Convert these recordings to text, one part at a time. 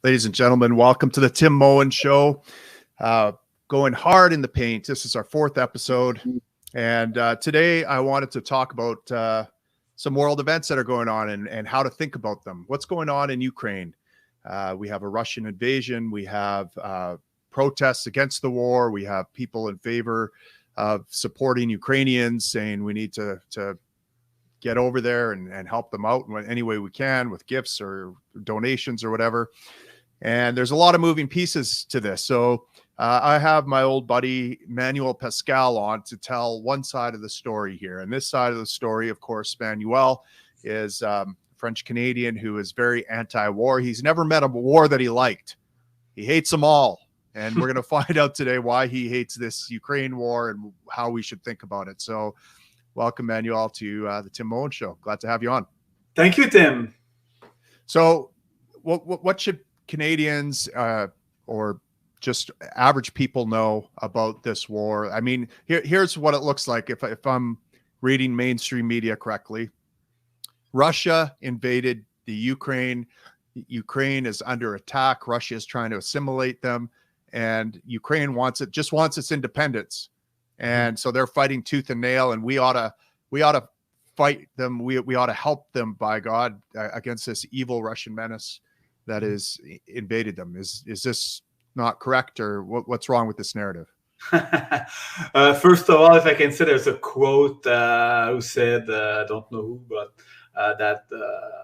Ladies and gentlemen, welcome to the Tim Moen Show. Going hard in the paint. This is our 4th episode. And today I wanted to talk about some world events that are going on and how to think about them. What's going on in Ukraine? We have a Russian invasion. We have protests against the war. We have people in favor of supporting Ukrainians, saying we need to get over there and help them out in any way we can with gifts or donations or whatever. And there's a lot of moving pieces to this. So I have my old buddy Manuel Pascal on to tell one side of the story here. And this side of the story, of course, Manuel is French-Canadian who is very anti-war. He's never met a war that he liked. He hates them all. And we're going to find out today why he hates this Ukraine war and how we should think about it. So welcome, Manuel, to the Tim Moen Show. Glad to have you on. Thank you, Tim. So what should Canadians or just average people know about this war? I mean, here's what it looks like if I'm reading mainstream media correctly. Russia invaded the Ukraine. Ukraine is under attack. Russia is trying to assimilate them, and Ukraine just wants its independence. And so they're fighting tooth and nail, and we ought to fight them. We ought to help them, by God, against this evil Russian menace that has invaded them. Is this not correct, or what's wrong with this narrative? First of all, if I can say, there's a quote who said, I don't know who, but that the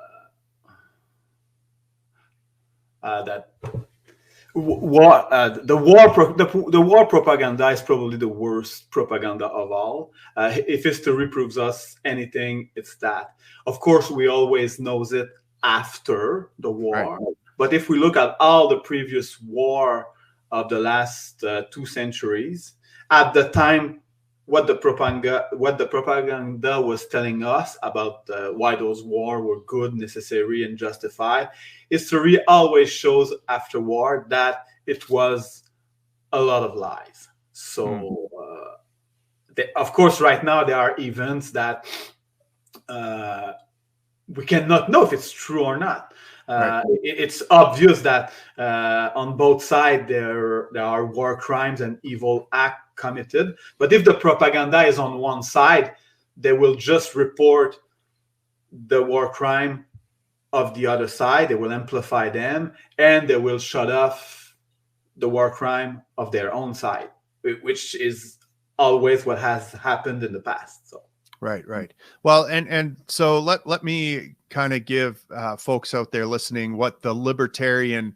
war propaganda is probably the worst propaganda of all. If history proves us anything, it's that. Of course, we always knows it after the war, right. But if we look at all the previous war of the last 2 centuries, at the time, what the propaganda was telling us about why those wars were good, necessary, and justified, history always shows after war that it was a lot of lies. So, of course, right now there are events that we cannot know if it's true or not. Right. It's obvious that on both sides there are war crimes and evil acts committed. But if the propaganda is on one side, they will just report the war crime of the other side. They will amplify them, and they will shut off the war crime of their own side, which is always what has happened in the past. So. Right. Well, and so let me kind of give folks out there listening what the libertarian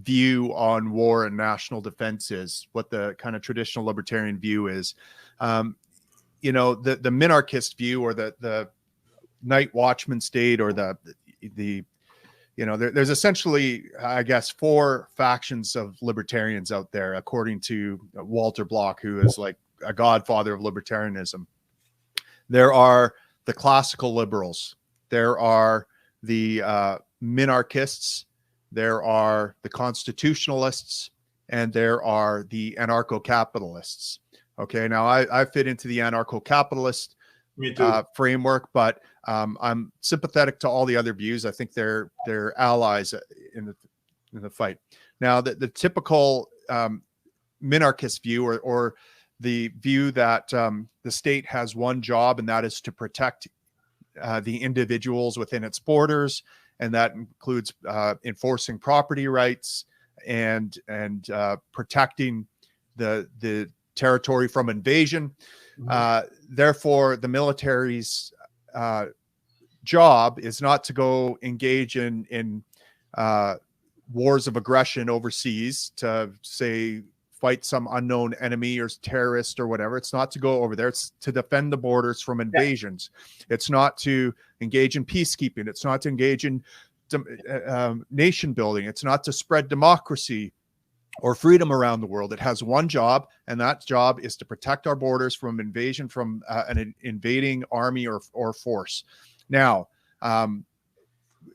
view on war and national defense is, what the kind of traditional libertarian view is. You know, the minarchist view, or the night watchman state, or the you know, there's essentially, I guess, 4 factions of libertarians out there, according to Walter Block, who is like a godfather of libertarianism. There are the classical liberals. There are the minarchists. There are the constitutionalists, and there are the anarcho-capitalists. Okay, now I fit into the anarcho-capitalist framework, but I'm sympathetic to all the other views. I think they're allies in the fight. Now, the typical minarchist view, or the view that the state has one job, and that is to protect the individuals within its borders, and that includes enforcing property rights and protecting the territory from invasion. Therefore, the military's job is not to go engage in wars of aggression overseas to, say, fight some unknown enemy or terrorist or whatever. It's not to go over there. It's to defend the borders from invasions. Yeah. It's not to engage in peacekeeping. It's not to engage in nation building. It's not to spread democracy or freedom around the world. It has one job, and that job is to protect our borders from invasion from an invading army or force. Now,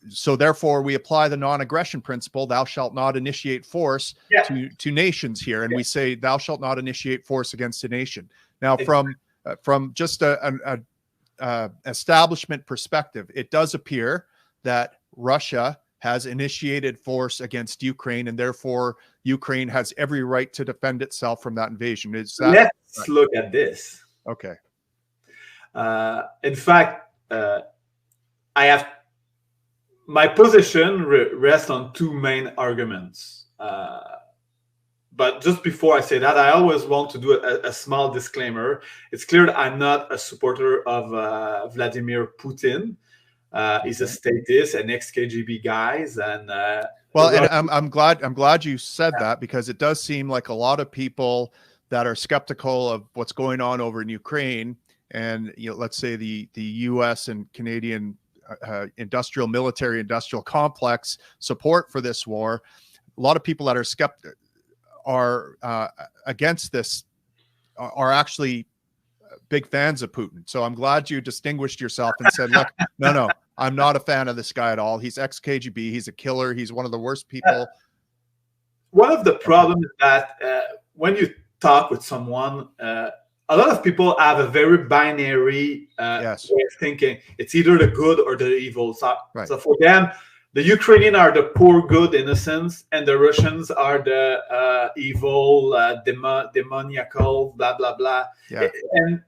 so therefore we apply the non-aggression principle, thou shalt not initiate force to nations here. And we say, thou shalt not initiate force against a nation. Now, from just a establishment perspective, it does appear that Russia has initiated force against Ukraine, and therefore Ukraine has every right to defend itself from that invasion. Is that Let's right? look at this. Okay. In fact, I have my position rests on two main arguments. But just before I say that, I always want to do a small disclaimer. It's clear that I'm not a supporter of Vladimir Putin. He's a statist, an ex-KGB guys, and well, and I'm glad you said that, because it does seem like a lot of people that are skeptical of what's going on over in Ukraine, and let's say the U.S. and Canadian military industrial complex support for this war. A lot of people that are against this are actually big fans of Putin. So I'm glad you distinguished yourself and said, look, no, I'm not a fan of this guy at all. He's ex-KGB. He's a killer. He's one of the worst people. One of the problems is that when you talk with someone, a lot of people have a very binary way of thinking. It's either the good or the evil. So for them, the Ukrainians are the poor, good innocents, and the Russians are the evil, demoniacal, blah, blah, blah. Yeah. And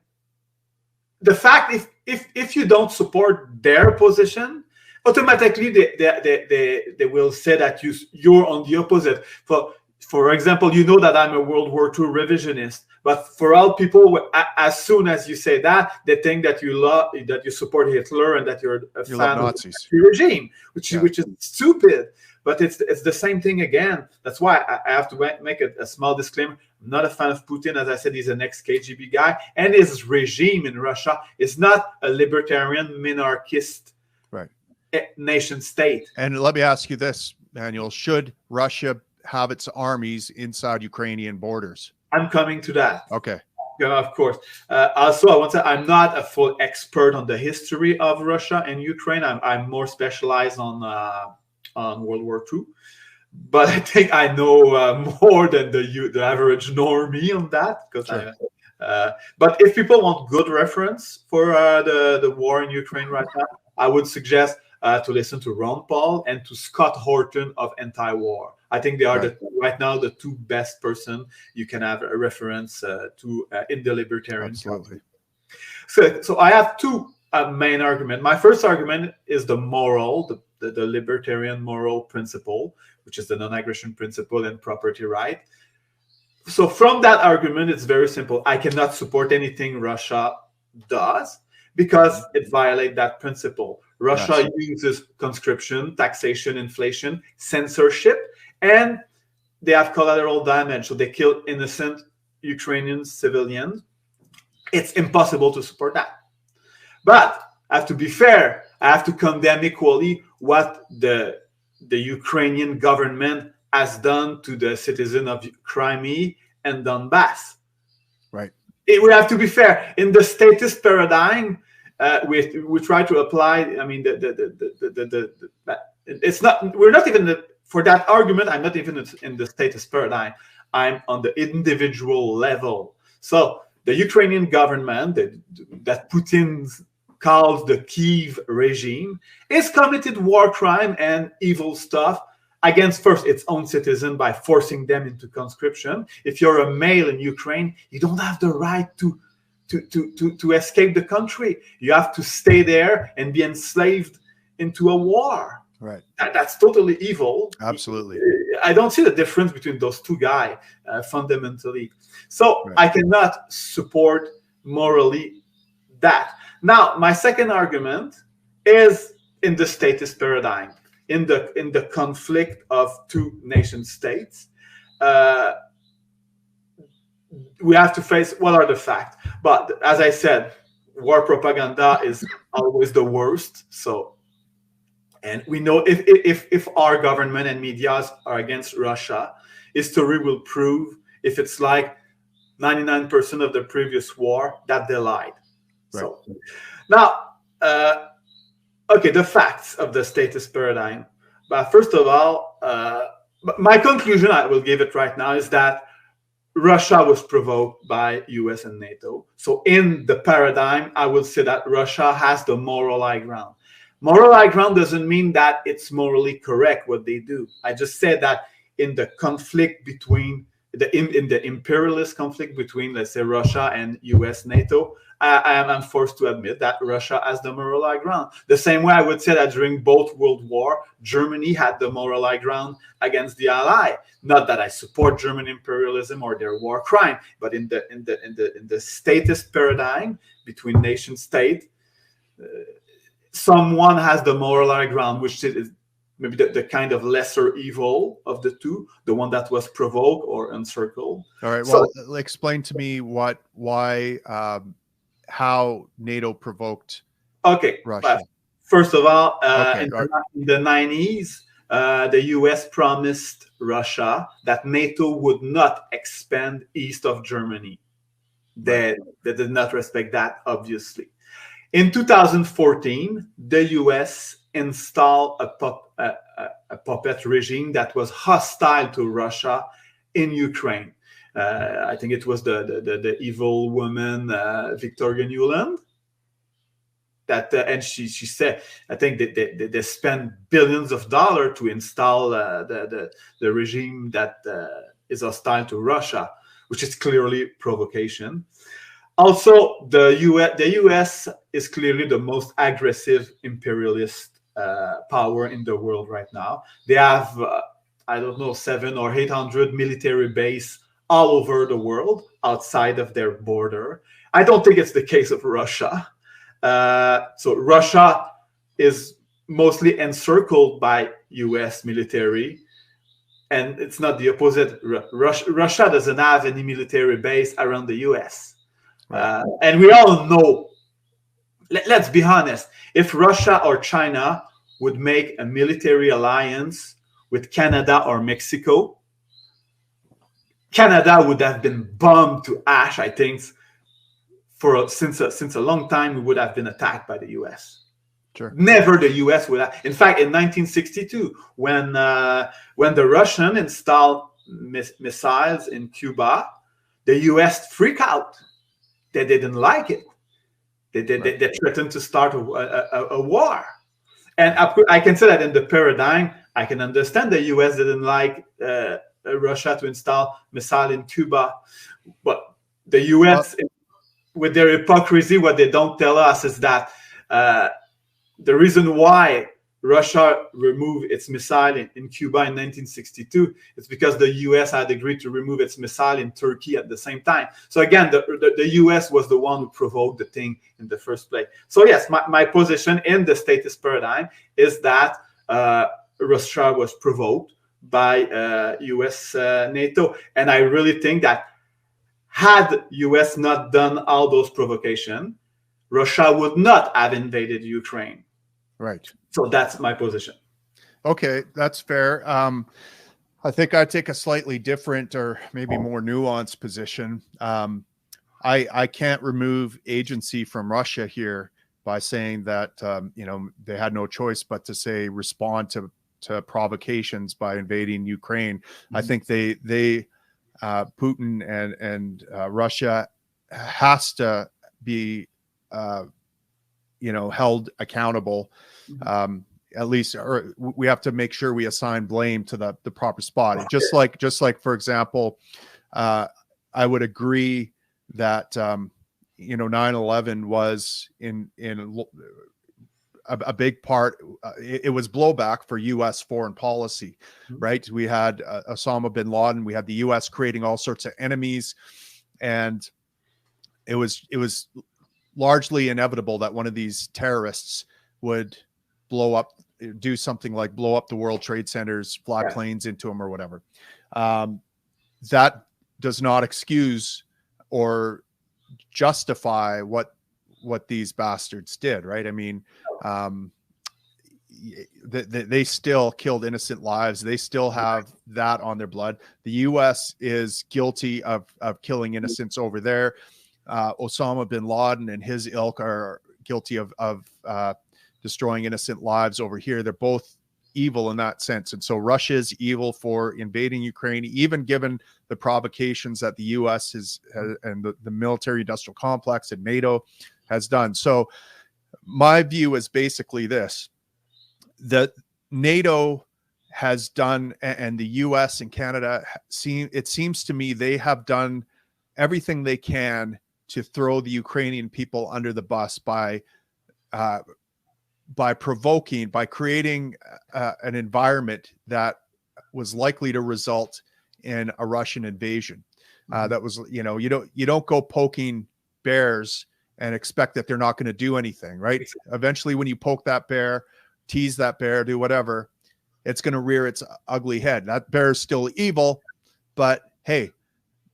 the fact, if you don't support their position, automatically they will say that you're on the opposite. For example, you know that I'm a World War II revisionist, but for all people, as soon as you say that, they think that you support Hitler and that you're a fan of the regime, which is stupid. But it's the same thing again. That's why I have to make a small disclaimer. I'm not a fan of Putin. As I said, he's an ex-KGB guy, and his regime in Russia is not a libertarian, minarchist nation state. And let me ask you this, Manuel: should Russia have its armies inside Ukrainian borders? I'm coming to that. Okay. Of course. Also, I want to say I'm not a full expert on the history of Russia and Ukraine. I'm more specialized on World War II. But I think I know more than the average normie on that. But if people want good reference for the war in Ukraine right now, I would suggest to listen to Ron Paul and to Scott Horton of Anti-War. I think they are right now the two best person you can have a reference to in the libertarian. Absolutely. So I have two main arguments. My first argument is the moral, the libertarian moral principle, which is the non-aggression principle and property right. So from that argument, it's very simple. I cannot support anything Russia does because it violates that principle. Russia uses conscription, taxation, inflation, censorship, and they have collateral damage. So they kill innocent Ukrainian civilians. It's impossible to support that. But I have to be fair. I have to condemn equally what the Ukrainian government has done to the citizen of Crimea and Donbass. Right. We have to be fair. In the statist paradigm, we try to apply. I mean, it's not. We're not even for that argument. I'm not even in the statist paradigm. I'm on the individual level. So the Ukrainian government that Putin calls the Kiev regime is committed war crime and evil stuff against first its own citizen by forcing them into conscription. If you're a male in Ukraine, you don't have the right to escape the country. You have to stay there and be enslaved into a war. Right. That's totally evil. Absolutely. I don't see the difference between those two guys fundamentally. So I cannot support morally that. Now, my second argument is in the statist paradigm, in the conflict of two nation states. We have to face what are the facts. But as I said, war propaganda is always the worst. So, and we know if our government and media are against Russia, history will prove, if it's like 99% of the previous war, that they lied. Right. So now, okay, the facts of the statist paradigm. But first of all, my conclusion, I will give it right now, is that Russia was provoked by US and NATO. So in the paradigm, I will say that Russia has the moral high ground. Moral high ground doesn't mean that it's morally correct what they do. I just said that in the conflict between in the imperialist conflict between, let's say, Russia and US, NATO, I'm forced to admit that Russia has the moral high ground. The same way I would say that during both World War, Germany had the moral high ground against the Ally. Not that I support German imperialism or their war crime, but in the statist paradigm between nation state, someone has the moral high ground, which is maybe the kind of lesser evil of the two, the one that was provoked or encircled. All right. Well, so, explain to me why, how NATO provoked Russia. First of all, in the 90s, the US promised Russia that NATO would not expand east of Germany. They did not respect that, obviously. In 2014, the US installed a puppet regime that was hostile to Russia in Ukraine. I think it was the evil woman, Victoria Nuland. And she said, I think they spent billions of dollars to install the regime that is hostile to Russia, which is clearly provocation. Also, the US is clearly the most aggressive imperialist power in the world right now. They have, I don't know, 700 or 800 military bases all over the world outside of their border. I don't think it's the case of Russia. So Russia is mostly encircled by US military, and it's not the opposite. Russia doesn't have any military base around the US. And we all know, let's be honest, if Russia or China would make a military alliance with Canada or Mexico, Canada would have been bombed to ash, I think, since a long time. We would have been attacked by the US. Sure. Never the US would have. In fact, in 1962, when the Russian installed missiles in Cuba, the US freaked out. They didn't like it. They threatened to start a war. And I can say that in the paradigm, I can understand the US didn't like Russia to install missile in Cuba. But the US, with their hypocrisy, what they don't tell us is that the reason why Russia removed its missile in Cuba in 1962 is because the US had agreed to remove its missile in Turkey at the same time. So again, the US was the one who provoked the thing in the first place. So yes, my position in the statist paradigm is that Russia was provoked by US NATO. And I really think that had US not done all those provocations, Russia would not have invaded Ukraine. Right. So that's my position. Okay, that's fair. I think I take a slightly different or maybe more nuanced position. I can't remove agency from Russia here by saying that they had no choice but to say respond to provocations by invading Ukraine. Mm-hmm. I think they Putin and Russia has to be held accountable. At least, or we have to make sure we assign blame to the proper spot. Just like, for example, I would agree that 9/11 was in a big part. It was blowback for U.S. foreign policy, right? We had Osama bin Laden. We had the U.S. creating all sorts of enemies, and it was largely inevitable that one of these terrorists would do something like blow up the World Trade Centers, fly planes into them or whatever. That does not excuse or justify what these bastards did, right? I mean, they still killed innocent lives. They still have that on their blood. The U.S. is guilty of killing innocents over there. Osama bin Laden and his ilk are guilty of destroying innocent lives over here. They're both evil in that sense. And so Russia is evil for invading Ukraine, even given the provocations that the U.S. and the military industrial complex and NATO has done. So my view is basically this. the NATO has done, and the US and Canada, it seems to me they have done everything they can to throw the Ukrainian people under the bus by provoking, by creating an environment that was likely to result in a Russian invasion. That was, you know, you don't go poking bears and expect that they're not going to do anything, right? Eventually, when you poke that bear, tease that bear, do whatever, it's going to rear its ugly head. That bear is still evil, but hey,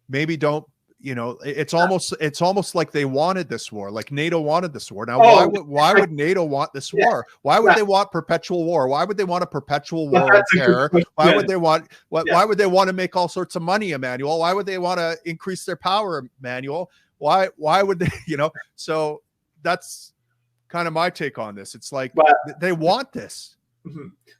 maybe don't, you know, it's almost like they wanted this war, like NATO wanted this war. Now, why would NATO want this war? Why would they want perpetual war? Why would they want a perpetual war of terror? Why would they want why would they want to make all sorts of money, Emmanuel? Why would they want to increase their power, Emmanuel? Why would they, you know? So that's kind of my take on this. It's like they want this.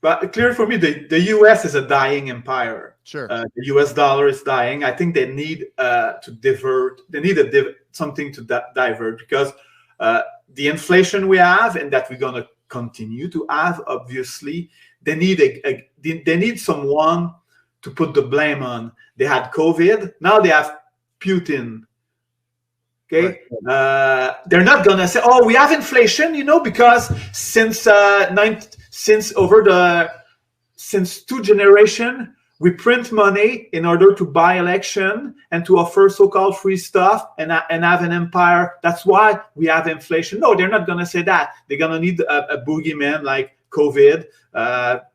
But clear for me, the U.S. is a dying empire. Sure, the U.S. dollar is dying. I think they need to divert. They need something to divert, because the inflation we have, and that we're gonna continue to have, obviously, they need they need someone to put the blame on. They had COVID. Now they have Putin. Okay, right. They're not gonna say, "Oh, we have inflation," you know, because since 2 generations, we print money in order to buy election and to offer so-called free stuff and have an empire. That's why we have inflation. No, they're not going to say that. They're going to need a boogeyman like COVID,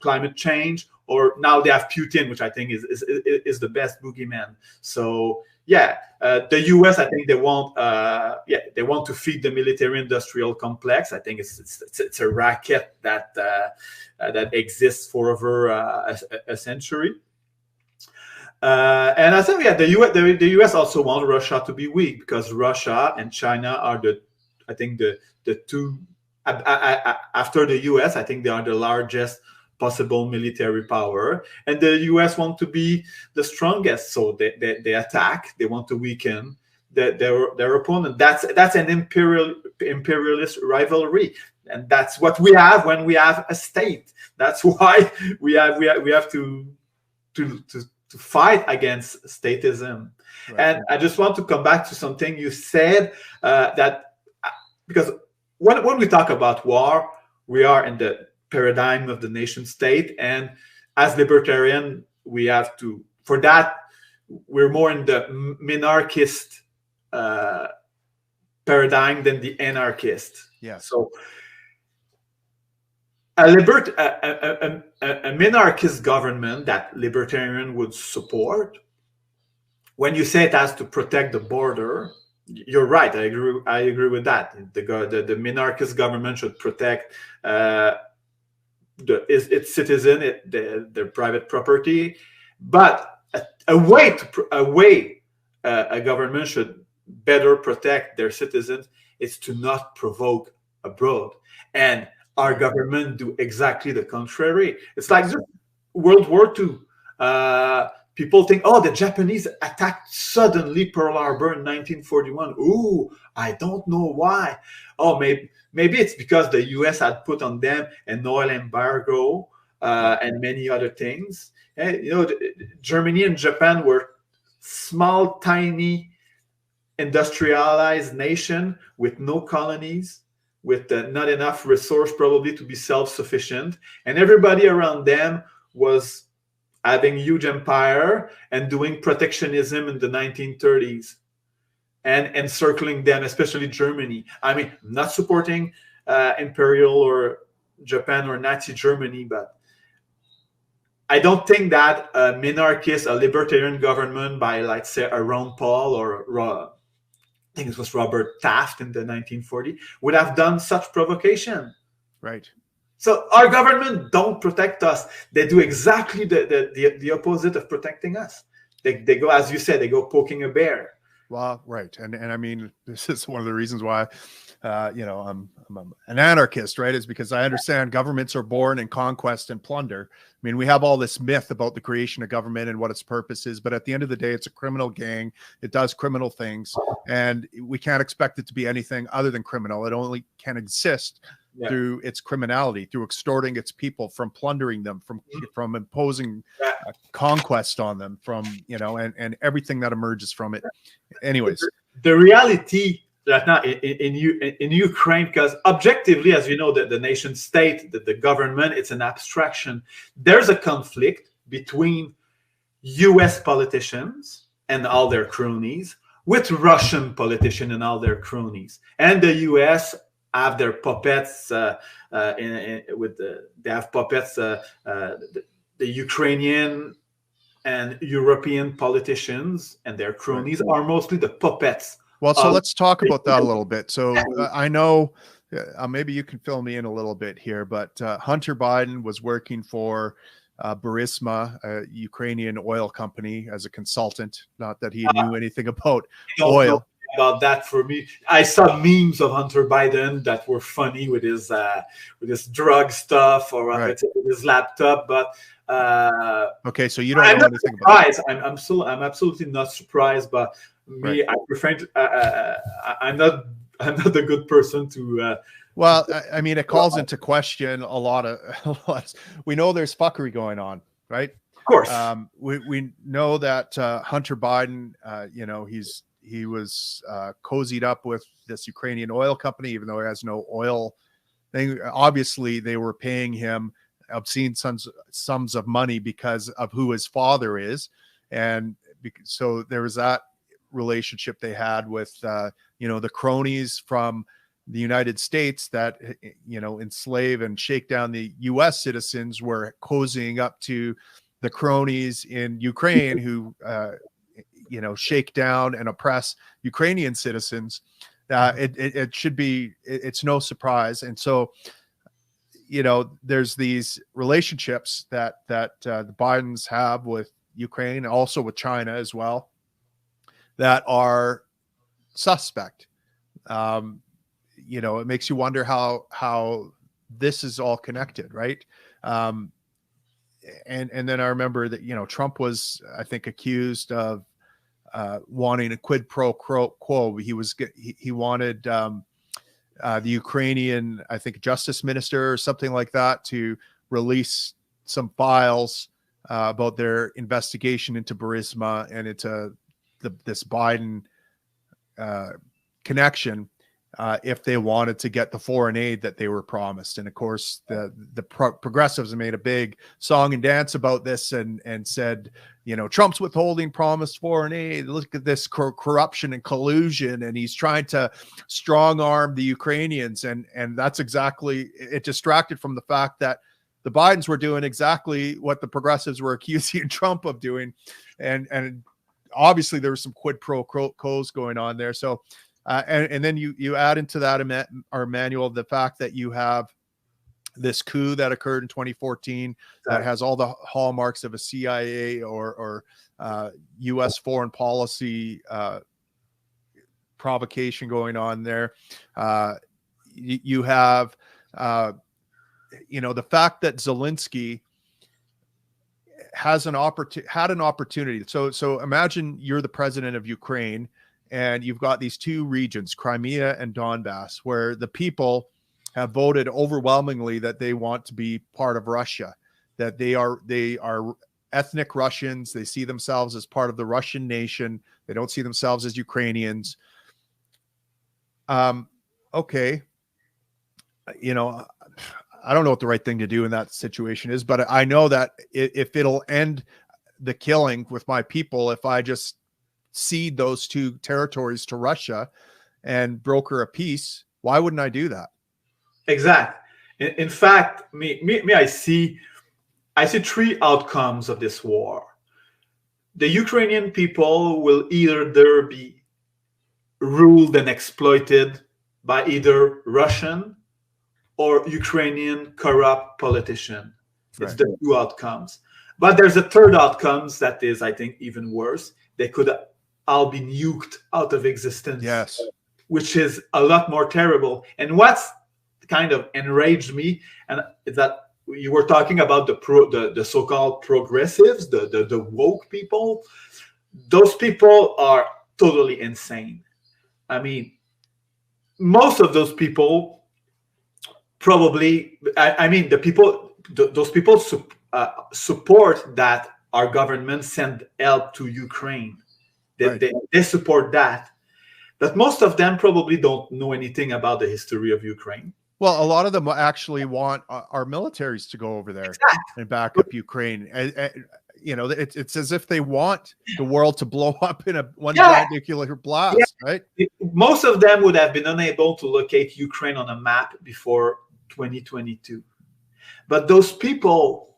climate change, or now they have Putin, which I think is the best boogeyman. So yeah, the U.S. I think they want to feed the military-industrial complex. I think it's a racket that exists for over a century. And I think the U.S. also want Russia to be weak, because Russia and China are the two after the U.S. I think they are the largest possible military power, and the U.S. want to be the strongest, so they attack. They want to weaken their opponent. That's an imperialist rivalry, and that's what we have when we have a state. That's why we have to fight against statism. Right. And I just want to come back to something you said, that because when we talk about war, we are in the paradigm of the nation state, and as libertarian, we have to, for that, we're more in the minarchist paradigm than the anarchist. Yeah. So a minarchist government that libertarian would support, when you say it has to protect the border, you're right. I agree with that. The minarchist government should protect its citizen, their private property, but a government should better protect their citizens is to not provoke abroad. And our government do exactly the contrary. It's like World War II. People think, oh, the Japanese attacked suddenly Pearl Harbor in 1941. Ooh, I don't know why. Oh, maybe it's because the U.S. had put on them an oil embargo and many other things. And, you know, Germany and Japan were small, tiny, industrialized nation with no colonies, with not enough resource probably to be self-sufficient, and everybody around them was having huge empire and doing protectionism in the 1930s and encircling them, especially Germany. I mean, I'm not supporting imperial or Japan or Nazi Germany, but I don't think that a minarchist, a libertarian government by, like, say, a Ron Paul or I think it was Robert Taft in the 1940s, would have done such provocation. Right. So our government don't protect us. They do exactly the opposite of protecting us. They go, as you said, they go poking a bear. Well, right. And I mean, this is one of the reasons why, you know, I'm an anarchist, right? Is because I understand governments are born in conquest and plunder. I mean, we have all this myth about the creation of government and what its purpose is, but at the end of the day, it's a criminal gang. It does criminal things, and we can't expect it to be anything other than criminal. It only can exist through its criminality, through extorting its people, from plundering them, from imposing conquest on them, from, you know, and everything that emerges from it. Anyways, the reality right now in Ukraine, because objectively, as you know, the nation state, the government, it's an abstraction. There's a conflict between U.S. politicians and all their cronies with Russian politicians and all their cronies, and the U.S. have their puppets. They have puppets. The Ukrainian and European politicians and their cronies are mostly the puppets. Well, so let's talk about that a little bit. So I know maybe you can fill me in a little bit here, but Hunter Biden was working for Burisma, a Ukrainian oil company, as a consultant. Not that he knew anything about oil. About that for me, I saw memes of Hunter Biden that were funny with his drug stuff or with his laptop, but okay, so you don't know anything about it. I'm absolutely not surprised, but me, I prefer I'm not a good person to well, I mean, it calls into question a lot. We know there's fuckery going on, right? Of course. We know that Hunter Biden, you know, he was cozied up with this Ukrainian oil company, even though he has no oil thing. Obviously, they were paying him obscene sums of money because of who his father is. And so there was that relationship they had with, you know, the cronies from the United States that, you know, enslave and shake down the U.S. citizens, were cozying up to the cronies in Ukraine who, you know, shake down and oppress Ukrainian citizens. It should be, it's no surprise. And so, you know, there's these relationships that the Bidens have with Ukraine, and also with China as well, that are suspect. You know, it makes you wonder how this is all connected, right? And then I remember that, you know, Trump was, I think, accused of wanting a quid pro quo. He wanted the Ukrainian, I think, justice minister or something like that to release some files about their investigation into Burisma and into this Biden connection, if they wanted to get the foreign aid that they were promised. And of course, the progressives made a big song and dance about this and said, you know, Trump's withholding promised foreign aid. Look at this corruption and collusion, and he's trying to strong arm the Ukrainians. And that's exactly, it distracted from the fact that the Bidens were doing exactly what the progressives were accusing Trump of doing. And obviously there was some quid pro quos going on there. So, and then you add into that, Emmanuel, the fact that you have this coup that occurred in 2014 that has all the hallmarks of a CIA or U.S. foreign policy provocation going on there. You have, you know, the fact that Zelensky had an opportunity. So imagine you're the president of Ukraine, and you've got these two regions, Crimea and Donbass, where the people have voted overwhelmingly that they want to be part of Russia, that they are ethnic Russians. They see themselves as part of the Russian nation. They don't see themselves as Ukrainians. Okay. You know, I don't know what the right thing to do in that situation is, but I know that if it'll end the killing with my people, if I just cede those two territories to Russia and broker a peace, why wouldn't I do that? Exactly. In fact, I see three outcomes of this war. The Ukrainian people will either be ruled and exploited by either Russian or Ukrainian corrupt politician. It's the two outcomes. But there's a third outcome that is, I think, even worse. They could all be nuked out of existence. Yes. Which is a lot more terrible. And what's kind of enraged me, and that you were talking about the so-called progressives, the woke people. Those people are totally insane. I mean, most of those people probably, I mean, those people support that our government send help to Ukraine. They support that. But most of them probably don't know anything about the history of Ukraine. Well, a lot of them actually want our militaries to go over there and back up Ukraine. You know, it's as if they want the world to blow up in one giant nuclear blast, right? Most of them would have been unable to locate Ukraine on a map before 2022. But those people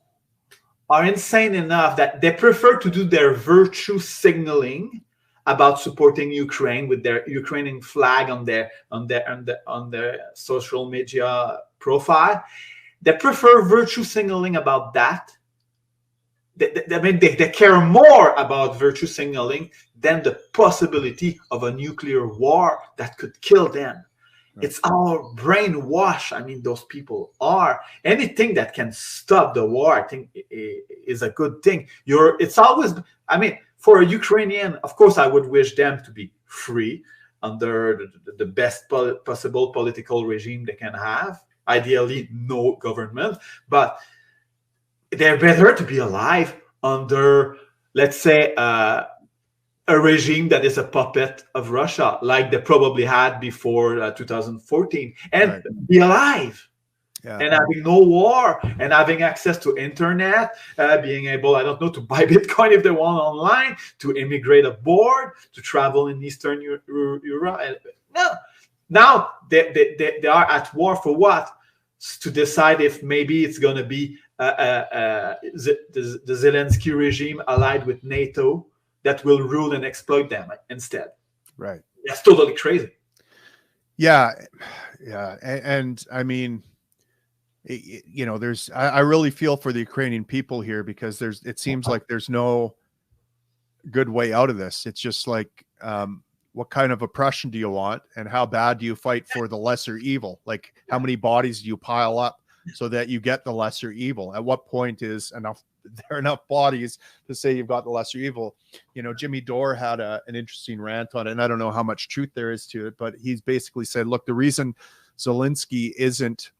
are insane enough that they prefer to do their virtue signaling about supporting Ukraine with their Ukrainian flag on their social media profile. They prefer virtue signaling about that. They care more about virtue signaling than the possibility of a nuclear war that could kill them. Right. It's all brainwash. I mean, those people are. Anything that can stop the war, I think, is a good thing. It's always, I mean, for a Ukrainian, of course, I would wish them to be free under the best possible political regime they can have. Ideally, no government, but they're better to be alive under, let's say, a regime that is a puppet of Russia, like they probably had before 2014, and be alive. Yeah. And having no war and having access to internet, being able, I don't know, to buy Bitcoin if they want online, to immigrate abroad, to travel in Eastern Europe. No, now they are at war for what? To decide if maybe it's going to be the Zelensky regime allied with NATO that will rule and exploit them instead. Right. That's totally crazy. Yeah. Yeah. And I mean, you know, I really feel for the Ukrainian people here, because it seems like there's no good way out of this. It's just like, what kind of oppression do you want, and how bad do you fight for the lesser evil? Like, how many bodies do you pile up so that you get the lesser evil? At what point is there are enough bodies to say you've got the lesser evil? You know, Jimmy Dore had an interesting rant on it, and I don't know how much truth there is to it, but he's basically said, look, the reason Zelensky isn't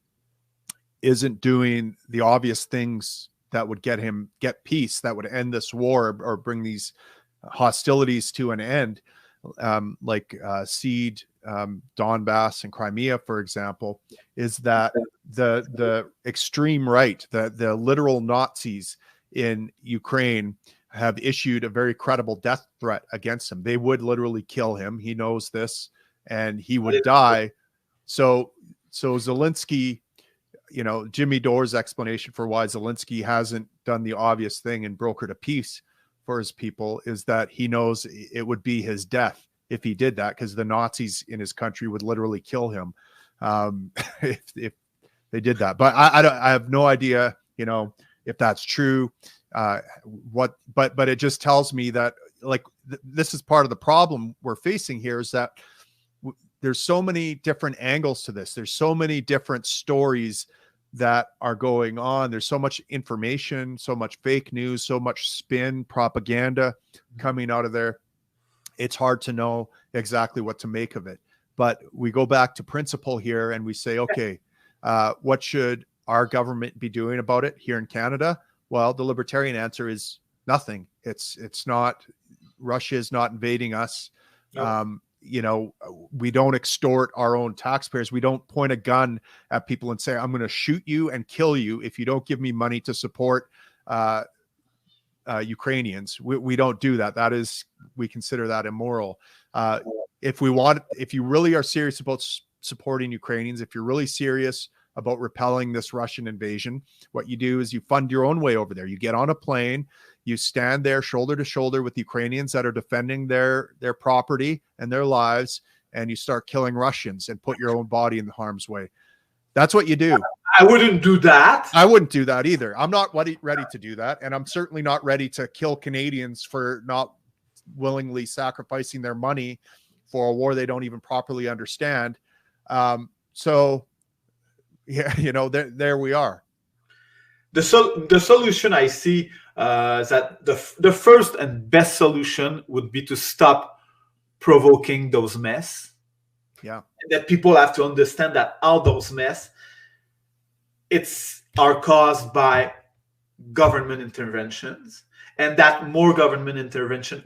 doing the obvious things that would get peace, that would end this war or bring these hostilities to an end, like cede Donbass and Crimea, for example, is that the extreme right, the literal Nazis in Ukraine have issued a very credible death threat against him. They would literally kill him. He knows this, and he would die. So Zelensky, you know, Jimmy Dore's explanation for why Zelensky hasn't done the obvious thing and brokered a peace for his people is that he knows it would be his death if he did that, because the Nazis in his country would literally kill him if they did that. But I have no idea, you know, if that's true. But it just tells me that, like, this is part of the problem we're facing here, is that there's so many different angles to this. There's so many different stories that are going on. There's so much information, so much fake news, so much spin propaganda coming out of there. It's hard to know exactly what to make of it. But we go back to principle here and we say, okay, what should our government be doing about it here in Canada? Well, the libertarian answer is nothing. It's not, Russia is not invading us. No. You know, we don't extort our own taxpayers. We don't point a gun at people and say, I'm going to shoot you and kill you if you don't give me money to support Ukrainians. We don't do that. We consider that immoral. If you really are serious about supporting Ukrainians, if you're really serious about repelling this Russian invasion, what you do is you fund your own way over there. You get on a plane, you stand there shoulder to shoulder with Ukrainians that are defending their property and their lives, and you start killing Russians and put your own body in harm's way. That's what you do. I wouldn't do that. I wouldn't do that either. I'm not ready to do that. And I'm certainly not ready to kill Canadians for not willingly sacrificing their money for a war they don't even properly understand. So, yeah, you know, there we are. The solution I see is that the first and best solution would be to stop provoking those mess. Yeah. That people have to understand that all those mess are caused by government interventions, and that more government intervention is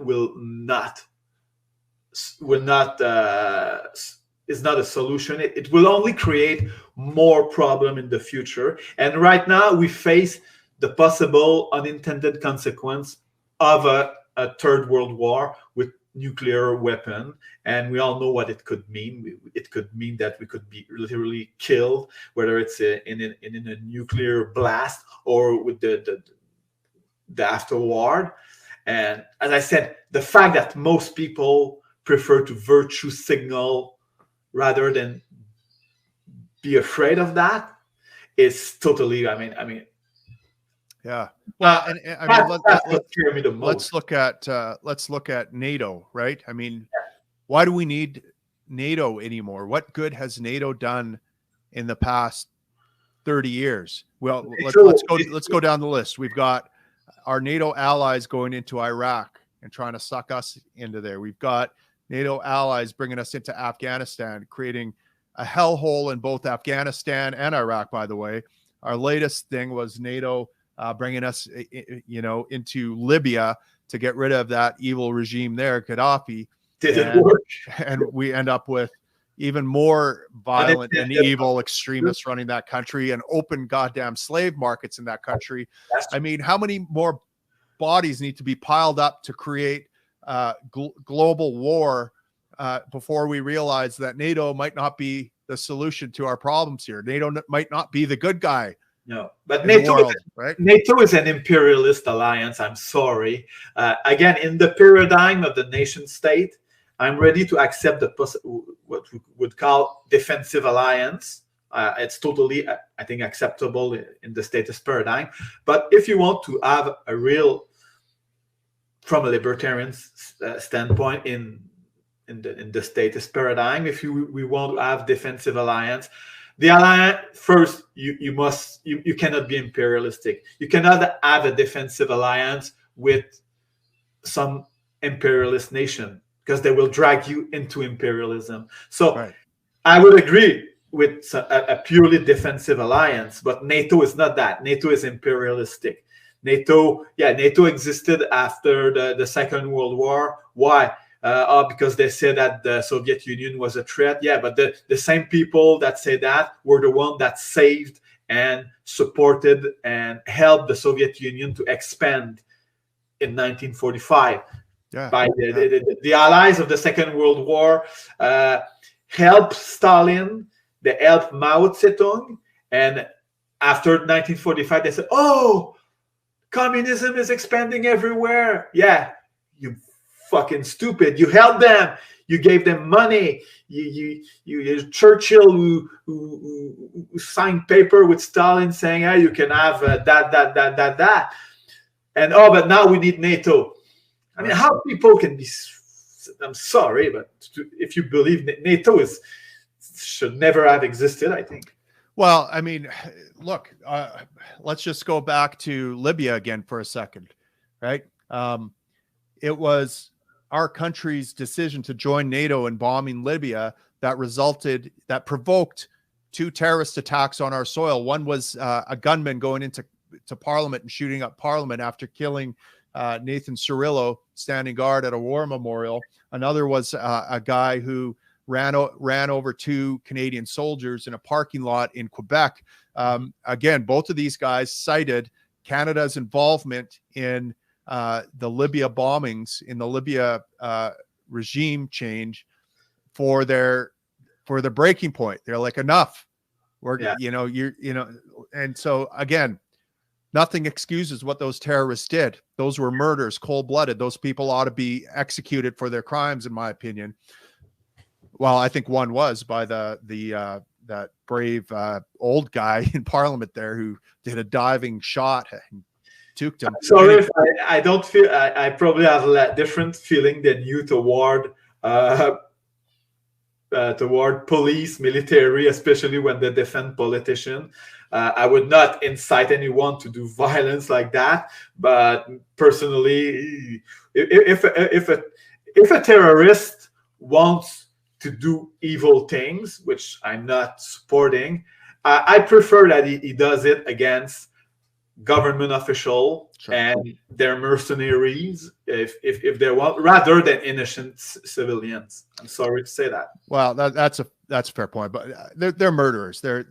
not a solution. It will only create more problem in the future. And right now we face the possible unintended consequence of a third world war with nuclear weapon, and we all know what it could mean. It could mean that we could be literally killed, whether it's in a nuclear blast or with the afterward. And as I said, the fact that most people prefer to virtue signal rather than be afraid of that is totally, I mean, yeah. Well, and I mean, let's look at NATO, right? I mean, why do we need NATO anymore? What good has NATO done in the past 30 years? Well, let's go down the list. We've got our NATO allies going into Iraq and trying to suck us into there. We've got NATO allies bringing us into Afghanistan, creating a hellhole in both Afghanistan and Iraq, by the way. Our latest thing was NATO bringing us, into Libya to get rid of that evil regime there, Gaddafi. Didn't work. And we end up with even more violent and evil extremists running that country and open goddamn slave markets in that country. I mean, how many more bodies need to be piled up to create global war before we realize that NATO might not be the solution to our problems here? NATO might not be the good guy. No, but NATO is an imperialist alliance. I'm sorry. Again, in the paradigm of the nation state, I'm ready to accept what we would call defensive alliance. It's totally, I think, acceptable in the status paradigm. But if you want to have a real, from a libertarian standpoint, in the status paradigm, if we want to have defensive alliance, the alliance first, you cannot be imperialistic. You cannot have a defensive alliance with some imperialist nation, because they will drag you into imperialism. So right. I would agree with a purely defensive alliance, but NATO is not that. NATO is imperialistic. NATO existed after the Second World War. Why? Because they said that the Soviet Union was a threat. Yeah, but the same people that say that were the ones that saved and supported and helped the Soviet Union to expand in 1945. Yeah, by the allies of the Second World War helped Stalin, they helped Mao Zedong, and after 1945 they said, "Oh, communism is expanding everywhere." Yeah, you fucking stupid! You helped them, you gave them money. You Churchill who signed paper with Stalin saying, "Hey, you can have that," and but now we need NATO. I mean, how people can be, I'm sorry, but if you believe NATO should never have existed, I think. Well, I mean, look, let's just go back to Libya again for a second, right? It was our country's decision to join NATO in bombing Libya that provoked 2 terrorist attacks on our soil. One was a gunman going into Parliament and shooting up Parliament after killing Nathan Cirillo standing guard at a war memorial. Another was a guy who ran over 2 Canadian soldiers in a parking lot in Quebec. Again, both of these guys cited Canada's involvement in the Libya bombings, in the Libya regime change for the breaking point. They're like, enough. And so again, nothing excuses what those terrorists did. Those were murders, cold-blooded. Those people ought to be executed for their crimes, in my opinion. Well, I think one was by that brave old guy in Parliament there who did a diving shot and tooked him. Sorry if I don't feel. I probably have a different feeling than you toward police, military, especially when they defend politicians. I would not incite anyone to do violence like that. But personally, if a terrorist wants to do evil things, which I'm not supporting, I prefer that he does it against government official and their mercenaries, if they want, rather than innocent civilians. I'm sorry to say that. Well, that's a fair point, but they're murderers. They're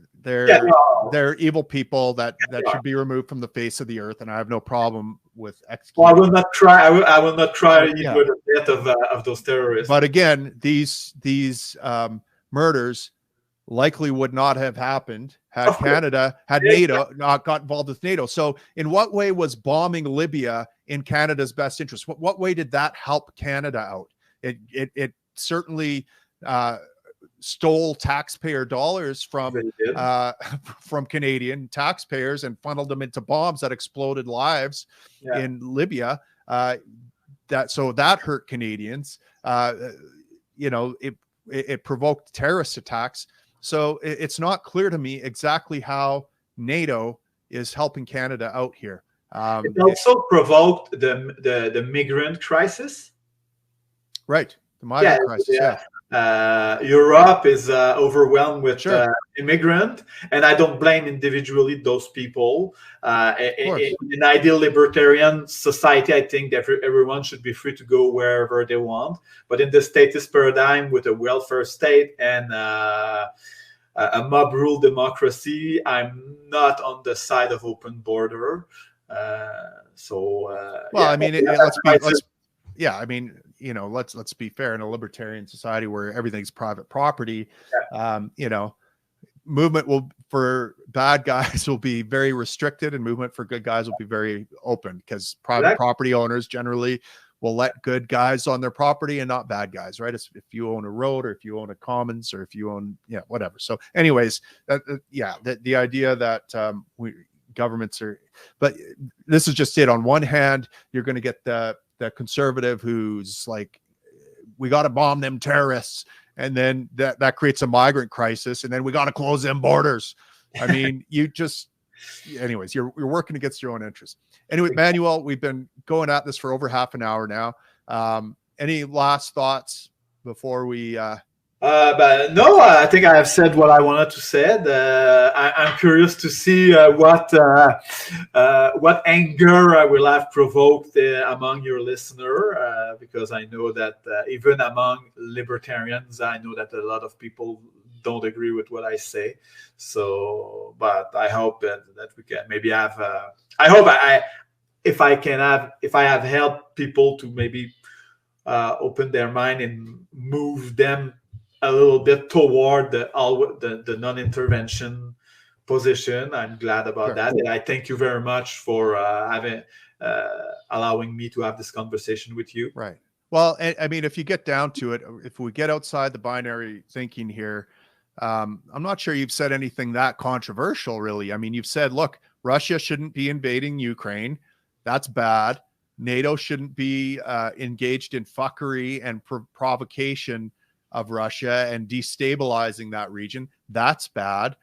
evil people that should be removed from the face of the earth, and I have no problem with executing. Well, I will not try. I will not try either the death of those terrorists. But again, these murders likely would not have happened had NATO not got involved with NATO. So in what way was bombing Libya in Canada's best interest? What way did that help Canada out? It certainly stole taxpayer dollars from Canadian taxpayers and funneled them into bombs that exploded lives in Libya. That hurt Canadians. It provoked terrorist attacks. So it's not clear to me exactly how NATO is helping Canada out here. It also provoked the migrant crisis. Right. The migrant crisis. Europe is overwhelmed with immigrant, and I don't blame individually those people. In an ideal libertarian society, I think that everyone should be free to go wherever they want. But in the statist paradigm, with a welfare state and a mob rule democracy, I'm not on the side of open border. Let's be fair. In a libertarian society where everything's private property, movement for bad guys will be very restricted, and movement for good guys will be very open, because private property owners generally will let good guys on their property and not bad guys, right? If you own a road, or if you own a commons, or if you own whatever. So anyways, the idea that governments are, but this is just it. On one hand, you're going to get the conservative who's like, we got to bomb them terrorists, and then that creates a migrant crisis, and then we got to close them borders. I mean, you're working against your own interests. Anyway, Manuel, we've been going at this for over half an hour now. Any last thoughts before we but no, I think I have said what I wanted to say. I'm curious to see what anger I will have provoked among your listener, because I know that even among libertarians, I know that a lot of people don't agree with what I say. So, but I hope that we can maybe have. If I have helped people to maybe open their mind and move them a little bit toward the non-intervention position, I'm glad about that. And I thank you very much for allowing me to have this conversation with you. Right. Well, I mean, if you get down to it, if we get outside the binary thinking here, I'm not sure you've said anything that controversial, really. I mean, you've said, look, Russia shouldn't be invading Ukraine. That's bad. NATO shouldn't be engaged in fuckery and provocation of Russia and destabilizing that region. That's bad.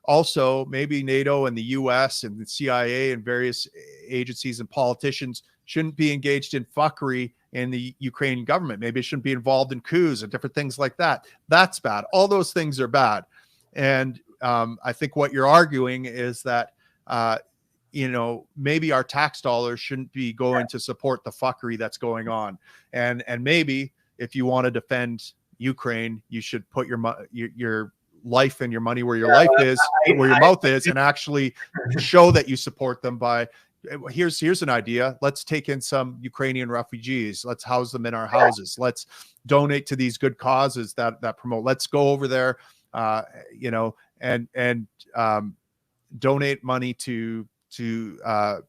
Also, maybe NATO and the US and the CIA and various agencies and politicians shouldn't be engaged in fuckery in the Ukrainian government. Maybe it shouldn't be involved in coups and different things like that. That's bad. All those things are bad. And I think what you're arguing is that, maybe our tax dollars shouldn't be going to support the fuckery that's going on. And maybe if you want to defend Ukraine, you should put your life and your money where your life is, where your mouth is, and actually show that you support them by, here's an idea. Let's take in some Ukrainian refugees. Let's house them in our houses. Let's donate to these good causes that promote. Let's go over there, and donate money to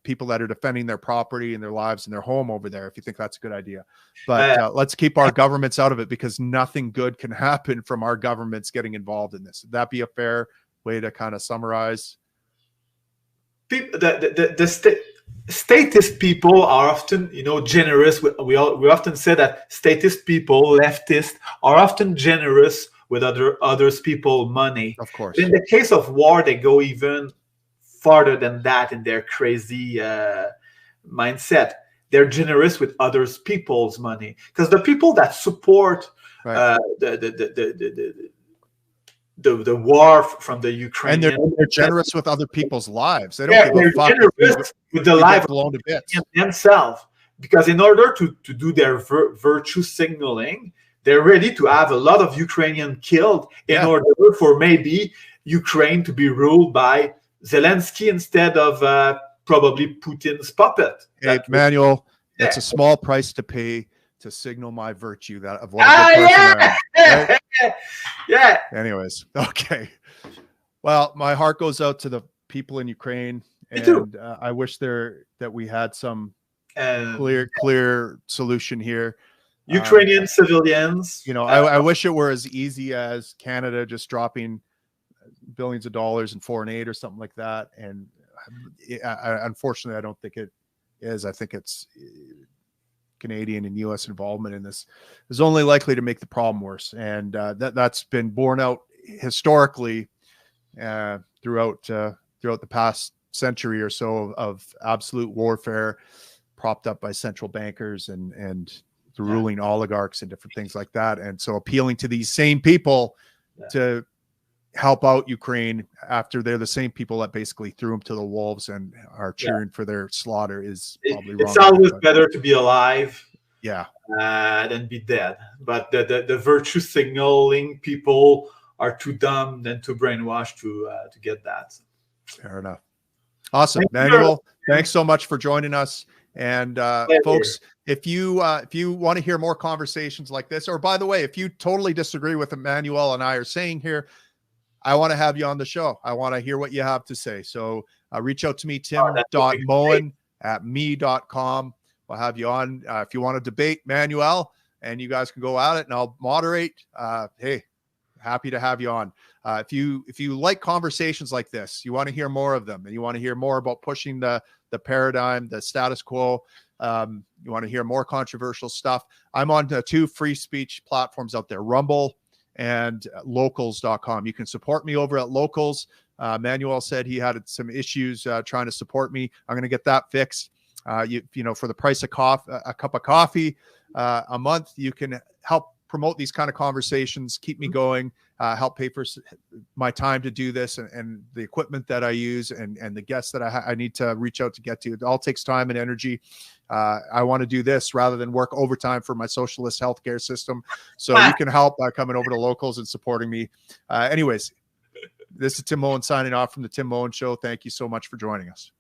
people that are defending their property and their lives and their home over there, if you think that's a good idea. But let's keep our governments out of it, because nothing good can happen from our governments getting involved in this. Would that be a fair way to kind of summarize? The statist people are often, generous. We often say that statist people, leftists, are often generous with others people money. Of course. In the case of war, they go even farther than that in their crazy mindset. They're generous with others people's money, because the people that support the the war from the Ukrainian, and they're generous with other people's lives. They don't give a fuck with the life blown to bits themselves, because in order to do their virtue signaling, they're ready to have a lot of Ukrainian killed in order for maybe Ukraine to be ruled by Zelensky instead of probably Putin's puppet. Hey, Manuel, it's a small price to pay to signal my virtue that of what a good person I am. Right? Yeah. Anyways, okay. Well, my heart goes out to the people in Ukraine, and I wish that we had some clear solution here. Ukrainian civilians. You know, I wish it were as easy as Canada just dropping billions of dollars in foreign aid or something like that. And unfortunately, I don't think it is. I think it's Canadian and U.S. involvement in this is only likely to make the problem worse. And that's been borne out historically throughout the past century or so of absolute warfare propped up by central bankers and the ruling oligarchs and different things like that. And so appealing to these same people to help out Ukraine after they're the same people that basically threw them to the wolves and are cheering for their slaughter is probably wrong. It's always better to be alive than be dead. But the virtue signaling people are too dumb and too brainwashed to get that. Fair enough. Awesome. Manuel, thanks so much for joining us. And folks, if you want to hear more conversations like this, or by the way, if you totally disagree with Emmanuel and I are saying here, I want to have you on the show. I want to hear what you have to say. So reach out to me, tim.moen@me.com. I'll have you on. If you want to debate Manuel, and you guys can go at it and I'll moderate. Hey, happy to have you on. If you like conversations like this, you want to hear more of them, and you want to hear more about pushing the paradigm, the status quo. You want to hear more controversial stuff. I'm on 2 free speech platforms out there, Rumble and locals.com. You can support me over at Locals. Manuel said he had some issues trying to support me. I'm going to get that fixed. You know, for the price of a cup of coffee a month, you can help promote these kind of conversations, keep me going, help pay for my time to do this and the equipment that I use and the guests that I need to reach out to get to. It all takes time and energy. I want to do this rather than work overtime for my socialist healthcare system. So you can help by coming over to Locals and supporting me. Anyways, this is Tim Moen signing off from the Tim Moen Show. Thank you so much for joining us.